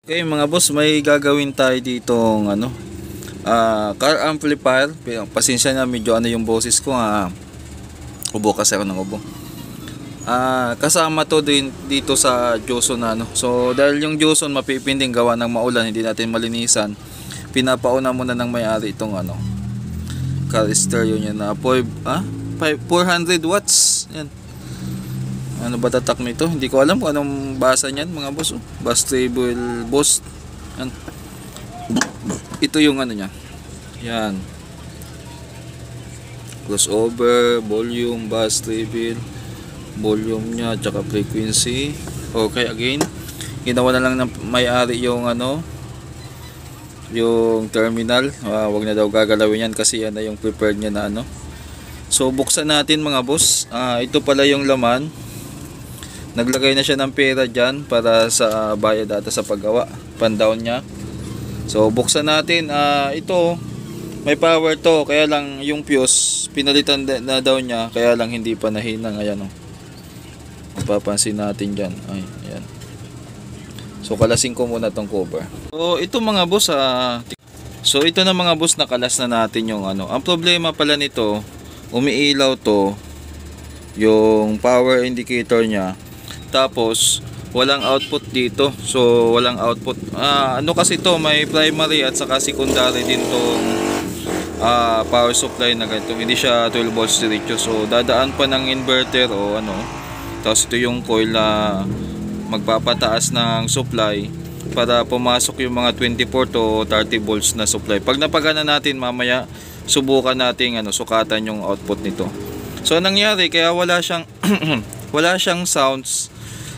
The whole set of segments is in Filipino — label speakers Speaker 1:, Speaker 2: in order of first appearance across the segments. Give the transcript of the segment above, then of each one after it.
Speaker 1: Okay mga boss, may gagawin tayo ditong car amplifier. Pasensya na, medyo yung boses ko, ubo kasi ako ng ubo. Kasama to din dito sa Joson So dahil yung Joson mapipinding gawa ng maulan, hindi natin malinisan, pinapauna muna ng may-ari itong car stereo niya na 400 watts. Yan. Ano ba tatak nito? Hindi ko alam kung anong basa niyan mga boss. Bass treble boost. Yan. Ito yung niya. Yan. Crossover, volume, bass treble, volume niya, tsaka frequency. Okay, again, ginawa na lang ng may-ari yung yung terminal. Wag na daw gagalawin yan kasi yan na yung prepared niya na So buksan natin mga boss. Ito pala yung laman. Naglagay na siya ng pera dyan para sa bayad data sa paggawa, pan-down niya. So buksan natin. Ito may power to, kaya lang yung fuse pinalitan na daw niya, kaya lang hindi pa nahinang. Ayan mapapansin natin dyan. Ayan. So kalasin ko muna tong cover. So ito mga boss, so ito na mga boss, nakalas na natin yung Ang problema pala nito, umiilaw to yung power indicator niya, tapos walang output dito. So walang output. Kasi to, may primary at saka secondary din tong power supply na ganito. Hindi siya 12 volts diretso. So dadaan pa ng inverter o Tapos ito yung coil na magpapataas ng supply para pumasok yung mga 24 to 30 volts na supply. Pag napagana natin mamaya, subukan natin sukatan yung output nito. So nangyari, kaya wala siyang wala siyang sounds,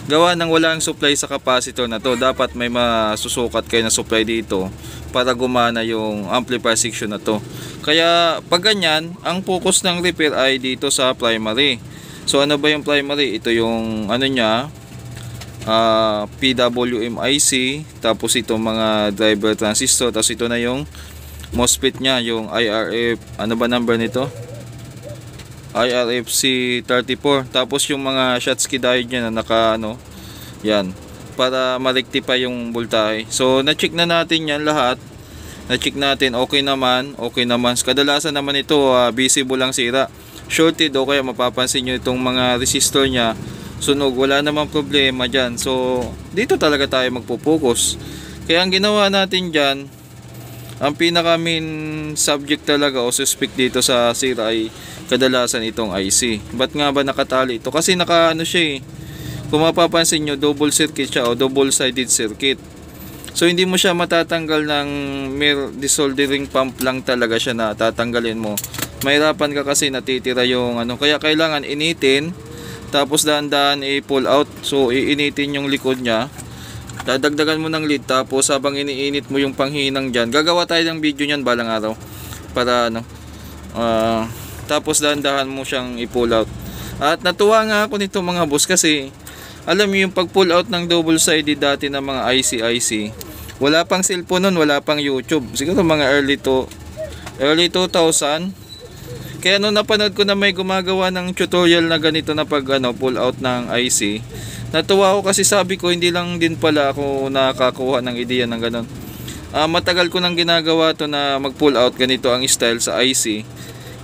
Speaker 1: gawa ng walang supply sa capacitor na to. Dapat may masusukat kayo na supply dito para gumana yung amplifier section na to. Kaya pag ganyan, ang focus ng repair ay dito sa primary. So ano ba yung primary? Ito yung niya, PWM IC, tapos ito mga driver transistor, tapos ito na yung MOSFET nya, yung IRF, ba number nito? IRFC34. Tapos yung mga Schottky diode nya na yan, para ma-rectify yung voltahe. So na-check na natin yan lahat. Na-check natin, okay naman. Kadalasan naman ito visible lang sira, shorted, o kaya mapapansin nyo itong mga resistor nya sunog. Wala namang problema dyan. So dito talaga tayo magpo-focus. Kaya ang ginawa natin dyan, ang pinaka main subject talaga o suspect dito sa sira ay kadalasan itong IC. Ba't nga ba nakatali ito? Kasi siya kung mapapansin nyo, double circuit siya o double sided circuit. So hindi mo siya matatanggal ng mere desoldering pump lang talaga siya na tatanggalin mo. Mahirapan ka kasi natitira yung kaya kailangan initin, tapos dahan-dahan i-pull out. So iinitin yung likod niya, dadagdagan mo ng lead, tapos habang iniinit mo yung panghinang dyan, gagawa tayo ng video nyan balang araw para tapos dahan-dahan mo siyang i-pull out. At natuwa nga ako nito mga boss, kasi alam mo yung pag pull out ng double sided dati ng mga IC, wala pang cellphone nun, wala pang YouTube, siguro mga early 2000. Kaya nung napanood ko na may gumagawa ng tutorial na ganito na pag pull out ng IC, natuwa ako kasi sabi ko, hindi lang din pala ako nakakuha ng ideya ng ganon. Matagal ko nang ginagawa to na mag pull out ganito ang style sa IC.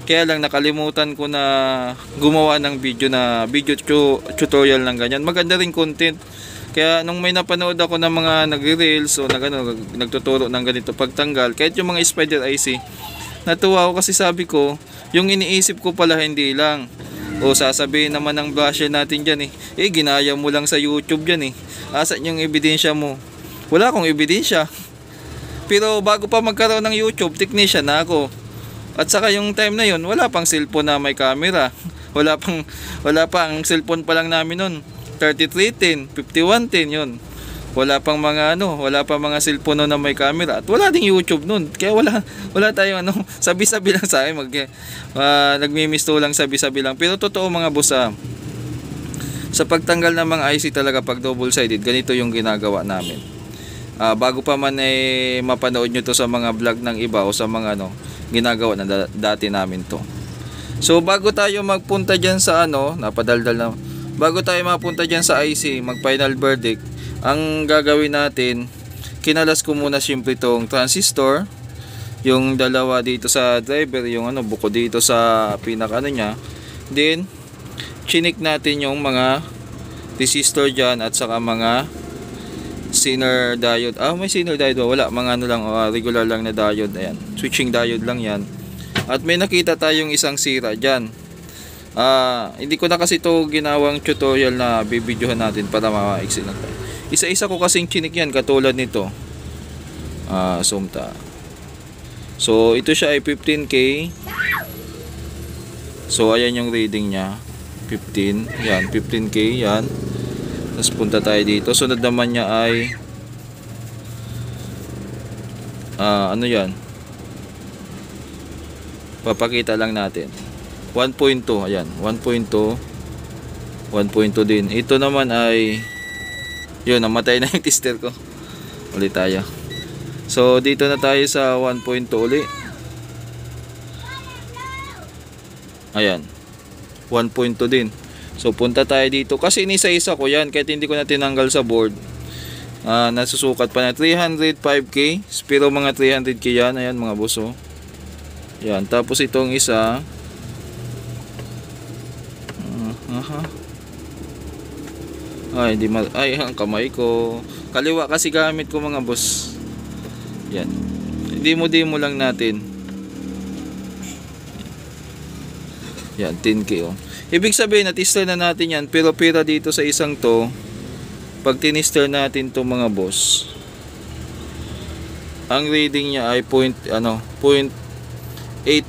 Speaker 1: Kaya lang nakalimutan ko na gumawa ng video tutorial ng ganyan. Maganda rin content. Kaya nung may napanood ako ng mga nagre-reels o nagtuturo ng ganito pagtanggal, kahit yung mga spider IC, natuwa ako kasi sabi ko, yung iniisip ko pala hindi lang. O sasabihin naman ng basher natin dyan ginaya mo lang sa YouTube dyan Asan yung ebidensya mo? Wala akong ebidensya. Pero bago pa magkaroon ng YouTube, technician na ako. At saka yung time na yun, wala pang cellphone na may camera. Wala pang cellphone pa lang namin nun. 3310, 5110 yun. Wala pang mga cellphone na may camera. At wala ding YouTube nun. Kaya wala tayong sabi-sabi lang sa akin. Nagmimisto lang, sabi-sabi lang. Pero totoo mga boss, sa pagtanggal ng mga IC talaga pag double sided, ganito yung ginagawa namin. Bago pa man mapanood nyo to sa mga vlog ng iba o sa mga ginagawa na dati namin to. So bago tayo magpunta dyan sa napadaldal na, bago tayo mapunta dyan sa IC, mag final verdict, ang gagawin natin, kinalas ko muna siyempre itong transistor, yung dalawa dito sa driver, yung ano buko dito sa pinaka ano niya. Then chinik natin yung mga resistor dyan at saka mga Zener diode. May Zener diode ba? Wala, mga ano lang, regular lang na diode. Ayan, switching diode lang yan. At may nakita tayong isang sira dyan. Hindi ko na kasi ito ginawang tutorial na bibidyohan natin para ma-exit lang tayo. Isa-isa ko kasing chinik yan katulad nito. Sumta. So ito siya ay 15K. So ayan yung reading niya, 15. Yan, 15K yan. Tapos punta tayo dito. Sunod naman niya ay ano yan, papakita lang natin 1.2. ayan, 1.2 din. Ito naman ay yun, namatay na yung tester ko. Ulit tayo. So dito na tayo sa 1.2 uli. Ayan, 1.2 din. So punta tayo dito kasi inisa-isa ko yan kahit hindi ko na tinanggal sa board. Nasusukat pa na 305K, pero mga 300K yan. Ayan mga boss, oh. Yan, tapos itong isa ay ang kamay ko, kaliwa kasi gamit ko mga boss. Yan, demo lang natin. Yan, 10K, oh. Ibig sabihin na-tester na natin yan, pero pira dito sa isang to. Pag tinister natin to mga boss, ang reading niya ay 0.8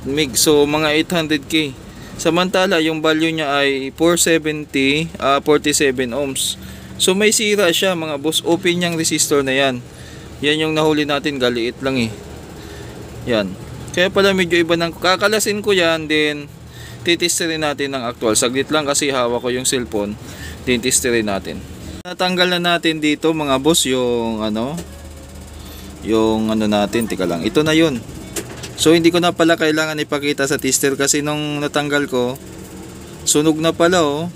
Speaker 1: mig. So mga 800K. Samantala yung value niya ay 470, 47 ohms. So may sira siya mga boss. Open yung resistor na yan. Yan yung nahuli natin, galiit lang eh. Yan. Kaya pala medyo iba ng kakalasin ko yan, then titisterin natin ng actual. Saglit lang kasi hawak ko yung cellphone. Then titisterin natin. Natanggal na natin dito mga boss yung ano natin, tika lang, ito na yun. So hindi ko na pala kailangan ipakita sa tester kasi nung natanggal ko, sunog na pala, oh.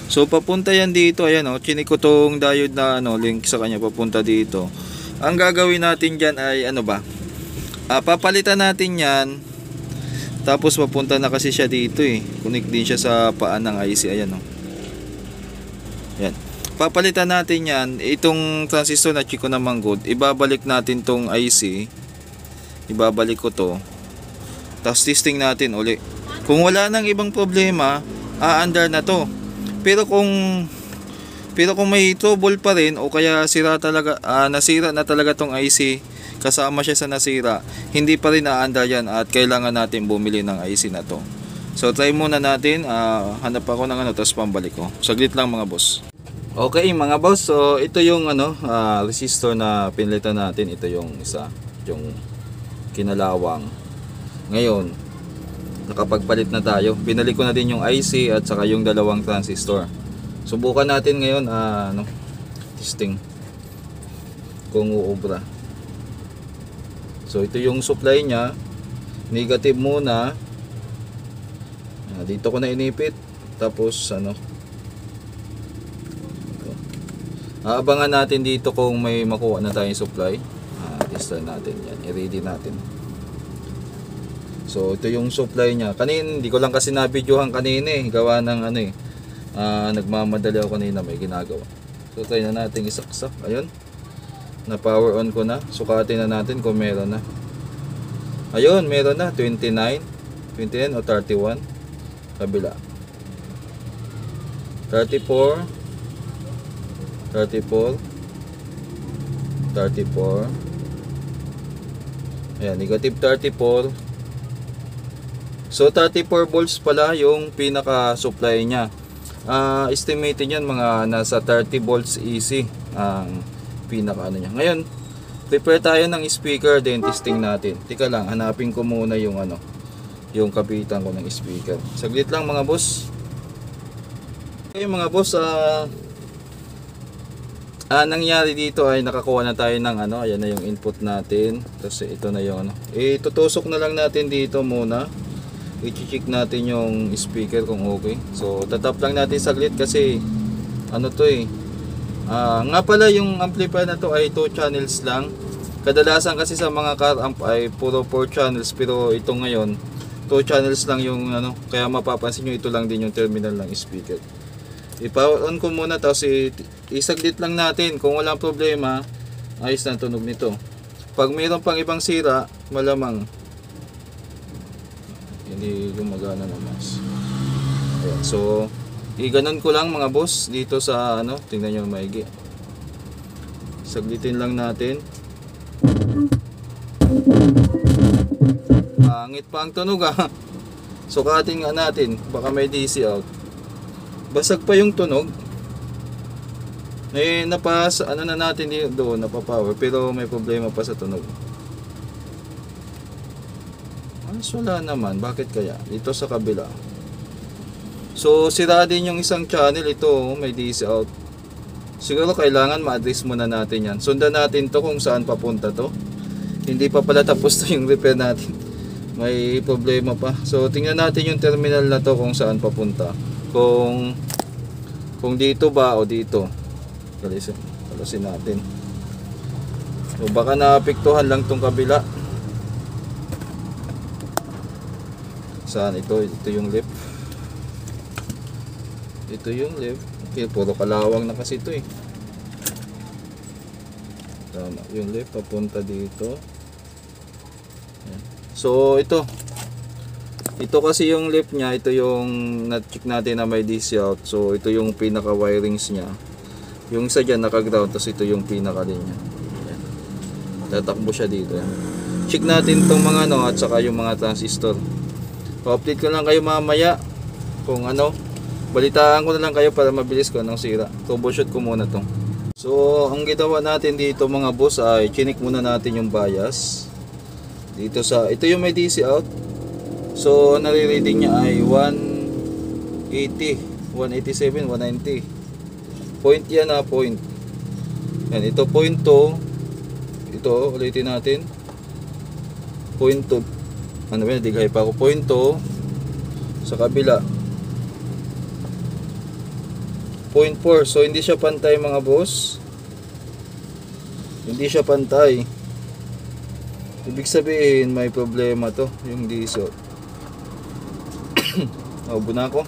Speaker 1: So papunta yan dito, ayan, oh, chinik ko tong diode na link sa kanya papunta dito. Ang gagawin natin dyan ay papalitan natin yan. Tapos papunta na kasi siya dito eh, connect din siya sa paan ng IC, ayan, oh. Yan. Papalitan natin yan. Itong transistor na chiko naman good, ibabalik natin tong IC. Ibabalik ko to. Tapos testing natin uli. Kung wala nang ibang problema, aandar na to. Pero kung may trouble pa rin o kaya nasira na talaga tong IC, kasama siya sa nasira, hindi pa rin aandar yan at kailangan natin bumili ng IC na to. So try muna natin, hanap ako ng tapos pambalik ko. Saglit lang mga boss. Okay mga boss, so ito yung resistor na pinalitan natin. Ito yung isa, yung kinalawang. Ngayon, nakapagpalit na tayo. Binalik ko na din yung IC at saka yung dalawang transistor. Subukan natin ngayon, testing kung uubra. So ito yung supply nya, negative muna. Dito ko na inipit. Tapos aabangan natin dito kung may makuha na tayong supply. Tester natin yan, i-ready natin. So ito yung supply nya. Hindi ko lang kasi na-videohan kanina eh. Gawa ng nagmamadali ako kanina, may ginagawa. So try na natin isaksak. Ayun, na power on ko na. Sukatin na natin kung meron na. Ayun, meron na 29 o 31. Kabila 34. Ayan, negative 34. So 34 volts pala yung pinaka supply nya. Estimated yan mga nasa 30 volts AC ang pinaka nya. Ngayon, prepare tayo ng speaker, then testing natin. Tika lang, hanapin ko muna yung yung kapitan ko ng speaker. Saglit lang mga boss. Okay mga boss, nangyari dito ay nakakuha na tayo ng ayan na yung input natin. Tapos ito na yung tutusok na lang natin dito muna. I-check natin yung speaker kung okay. So tatap lang natin saglit kasi to Nga pala yung amplifier na to ay 2 channels lang. Kadalasan kasi sa mga car amp ay puro 4 channels, pero ito ngayon 2 channels lang yung ano, kaya mapapansin nyo ito lang din yung terminal ng speaker. I-power on ko muna, tapos isaglit lang natin. Kung walang problema, ayos na tunog nito. Pag mayroon pang ibang sira, malamang hindi gumagana na mas. Ayan, so iganon ko lang mga boss dito sa ano, tingnan nyo maigi. Saglitin lang natin. Pangit pa ang tunog Sukatin nga natin, baka may DC out. Basag pa yung tunog. Napas ano na natin doon, napapower, pero may problema pa sa tunog. Wala naman, bakit kaya? Dito sa kabila. So sira din yung isang channel, ito may DC out. Siguro kailangan ma-address muna natin yan. Sundan natin to kung saan papunta to. Hindi pa pala tapos to yung repair natin. May problema pa. So tingnan natin yung terminal na to kung saan papunta. Kung dito ba o dito. Kalasin natin. So baka naapektuhan lang tong kabila. Saan ito? Ito yung left. Ito yung left. Okay, puro kalawang na kasi ito eh. Tama, yung left papunta dito. Ayan. So ito kasi yung left nya, ito yung na-check natin na may DC out. So ito yung pinaka wirings nya. Yung isa dyan naka-ground, tapos ito yung pinaka linya. Ayan. Tatakbo siya dito. Ayan. Check natin tong mga ano at saka yung mga transistor. Pa-update ko lang kayo mamaya kung ano. Balitaan ko na lang kayo para mabilis ko anong sira. Troubleshoot ko muna to. So ang ginawa natin dito mga boss ay chinik muna natin yung bias. Dito sa, ito yung may DC out. So nare-reading niya ay 180, 187, 190. Point yan na point. Yan, ito point 2. Ito ulitin natin. Point 2. Ano ba, dighay pa ako. Point 2 sa kabila. 0.4. So hindi siya pantay mga boss. Hindi siya pantay. Ibig sabihin may problema to yung diesel. Naubo na ako.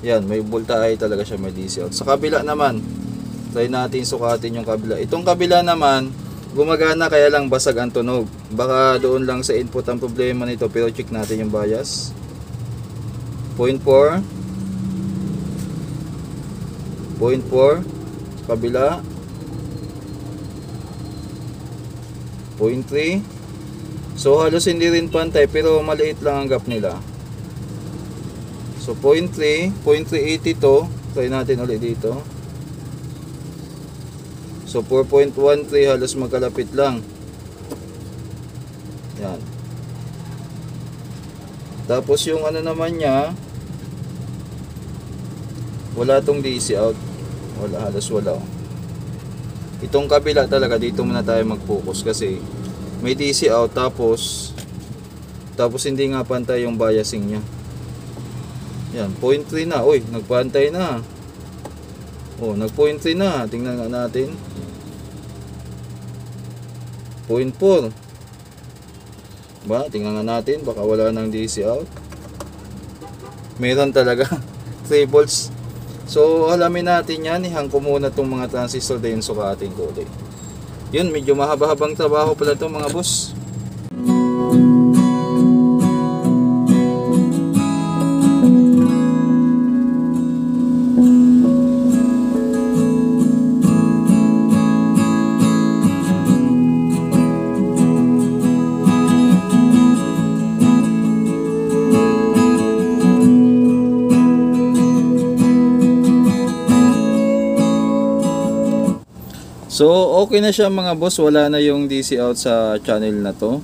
Speaker 1: Yan, may voltahe talaga siya, may DC out. Sa kabila naman, try natin sukatin yung kabila. Itong kabila naman gumagana, kaya lang basag ang tunog. Baka doon lang sa input ang problema nito, pero check natin yung bias. 0.4 kabila 0.3. So halos hindi rin pantay, pero maliit lang ang gap nila. So 0.3 0.382. Try natin ulit dito. So 4.13, halos magkalapit lang. Yan. Tapos yung ano naman niya, wala tong DC out. Wala, halos wala. Itong kabila talaga, dito muna tayo mag-focus kasi may DC out, tapos hindi nga pantay yung biasing niya. Yan, 0.3 na. Uy, nagpantay na. Oh, nag-0.3 na. Tingnan nga natin. 0.4. Ba, tingnan nga natin, baka wala nang DC out. Meron talaga. 3 volts. So alamin natin yan. Ihang ko muna itong mga transistor din, sukatin ko ulit. Yun, medyo mahaba-habang trabaho pala ito mga boss. So okay na siya mga boss, wala na yung DC out sa channel na to.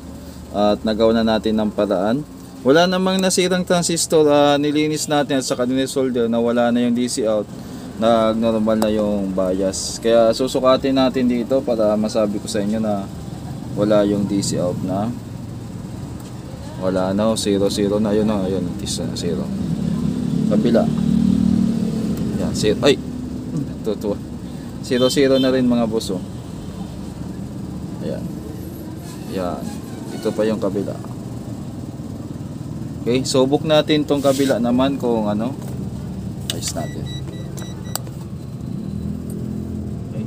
Speaker 1: At nagawa na natin ng paraan. Wala namang nasirang transistor, nilinis natin at saka solder na wala na yung DC out. Nag-normal na yung bias. Kaya susukatin natin dito para masabi ko sa inyo na wala yung DC out na. Wala na, 0-0 na. Ayun na, ayun, tis na 0. Kabila. Yan, 0. Ay! Tutuwa. 0-0 na rin mga boss, oh. Ayan. Yan. Ito pa yung kabila. Okay, subok natin tong kabila naman kung ano. Ayos natin. Okay.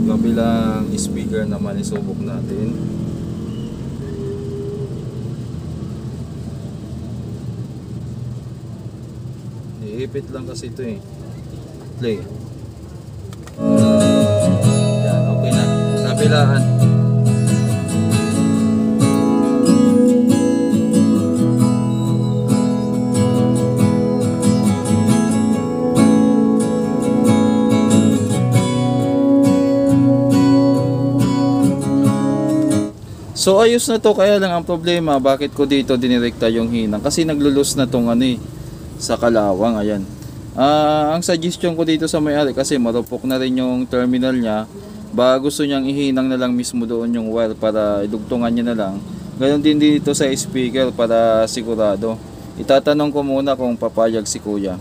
Speaker 1: Kabilang speaker naman isubok natin. Iipit lang kasi ito eh. Play. Yan, okay na. Kabilaan. So ayos na to, kaya lang ang problema bakit ko dito dinirekta yung hinang kasi naglulus na tong ano eh, sa kalawang. Ayan. Ang suggestion ko dito sa may-ari kasi marupok na rin yung terminal niya, ba gusto niyang ihinang na lang mismo doon yung wire para idugtungan niya na lang. Ganon din dito sa speaker para sigurado. Itatanong ko muna kung papayag si kuya.